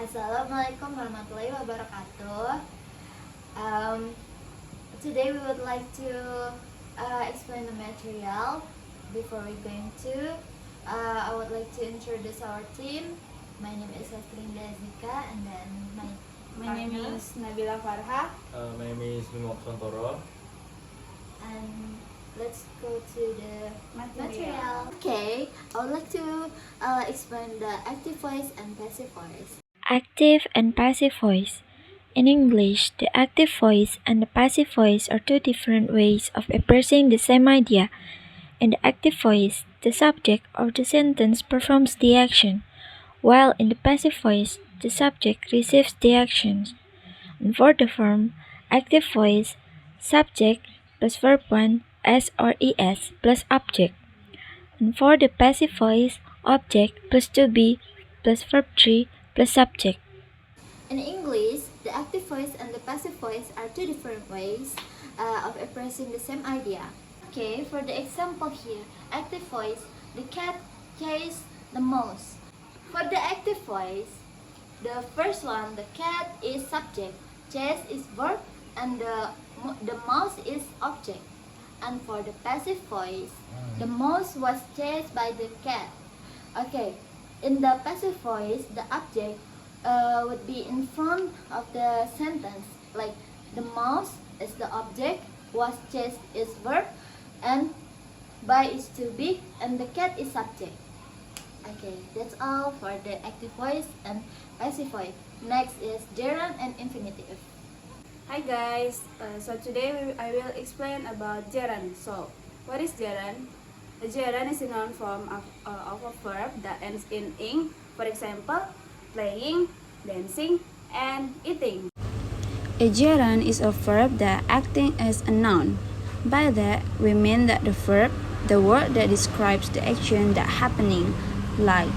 Assalamualaikum warahmatullahi wabarakatuh. Today we would like to explain the material. Before we going to, I would like to introduce our team. My name is Hastri and azika, and then My name is Nabila Farha. My name is Bimo kuswantoro. And let's go to the Material. Okay, I would like to explain the active voice and passive voice. Active and passive voice. In English, the active voice and the passive voice are two different ways of expressing the same idea. In the active voice, the subject or the sentence performs the action, while in the passive voice, the subject receives the actions. And for the form active voice, subject plus verb 1 s or es plus object. And for the passive voice, object plus to be plus verb 3 plus subject. In English, the active voice and the passive voice are two different ways of expressing the same idea. Okay, for the example here, active voice, the cat chased the mouse. For the active voice, the first one, the cat is subject, chase is verb, and the mouse is object. And for the passive voice, the mouse was chased by the cat. Okay, in the passive voice, the object would be in front of the sentence, like the mouse is the object, was chased is verb, and by is to be, and the cat is subject. Okay, that's all for the active voice and passive voice. Next is gerund and infinitive. Hi guys, so today I will explain about gerund. So, what is gerund? A gerund is a noun form of a verb that ends in ing. For example, playing, dancing, and eating. A gerund is a verb that acting as a noun. By that, we mean that the verb, the word that describes the action that happening, like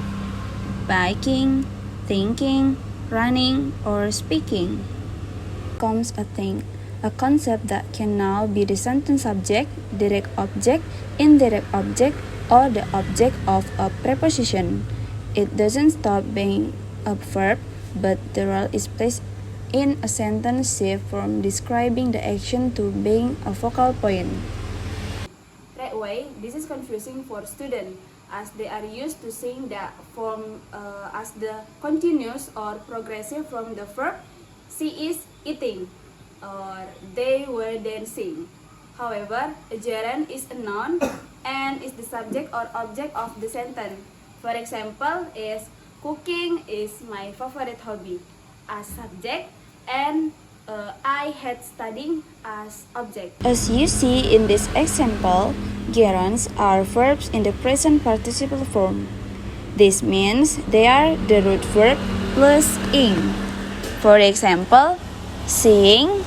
biking, thinking, running, or speaking, becomes a thing, a concept that can now be the sentence subject, direct object, indirect object, or the object of a preposition. It doesn't stop being a verb, but the role is placed in a sentence shift from describing the action to being a focal point. That way, this is confusing for students as they are used to seeing that form as the continuous or progressive from the verb she is eating or they were dancing. However, a gerund is a noun and is the subject or object of the sentence. For example, is cooking is my favorite hobby as subject and I had studying as object. As you see in this example, gerunds are verbs in the present participle form. This means they are the root verb plus ing. For example, seeing,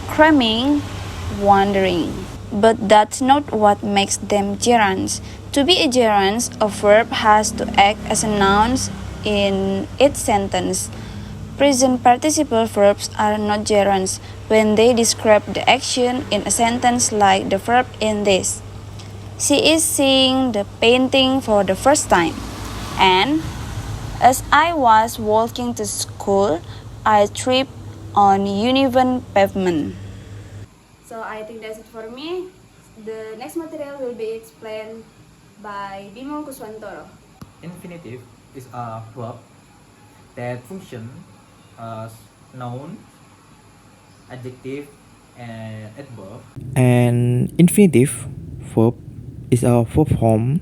cramming, wandering. But that's not what makes them gerunds. To be a gerund, a verb has to act as a noun in its sentence. Present participle verbs are not gerunds when they describe the action in a sentence like the verb in this. She is seeing the painting for the first time. And as I was walking to school, I tripped on uneven pavement. So I think that's it for me. The next material will be explained by Bimo Kuswantoro. Infinitive is a verb that function as noun, adjective, and adverb. An infinitive verb is a verb form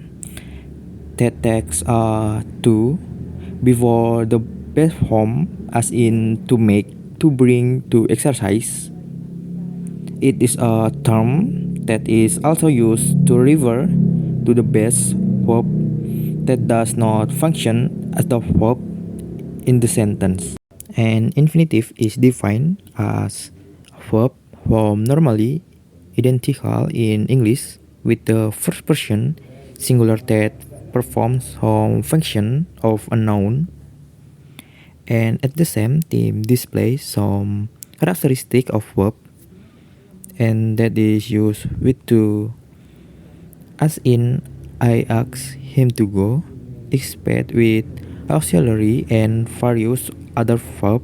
that takes to before the base form, as in to make, to bring, to exercise. It is a term that is also used to refer to the base verb that does not function as the verb in the sentence. An infinitive is defined as a verb form normally identical in English with the first person singular that performs some function of a noun and at the same time displays some characteristic of verb and that is used with to, as in I ask him to go, expect with auxiliary, and various other verbs,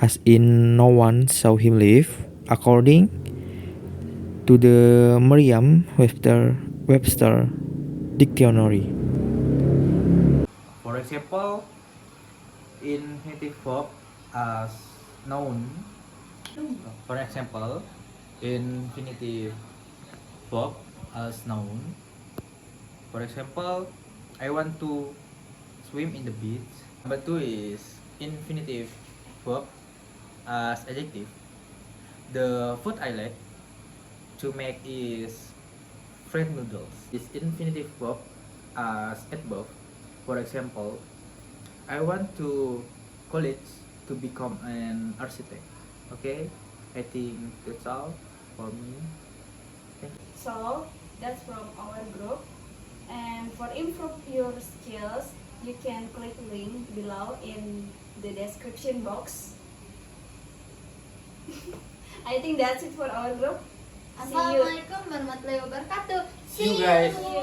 as in no one saw him leave, according to the Merriam-Webster dictionary. For example, infinitive verb as noun. For example, infinitive verb as noun. For example, I want to swim in the beach. Number two is infinitive verb as adjective. The food I like to make is fried noodles. Is infinitive verb as adverb. For example, I want to college to become an architect. Okay, I think that's all for me. Thank you. So that's from our group. And for improve your skills, you can click link below in the description box. I think that's it for our group. See you. Assalamualaikum warahmatullahi wabarakatuh. See you guys. See you.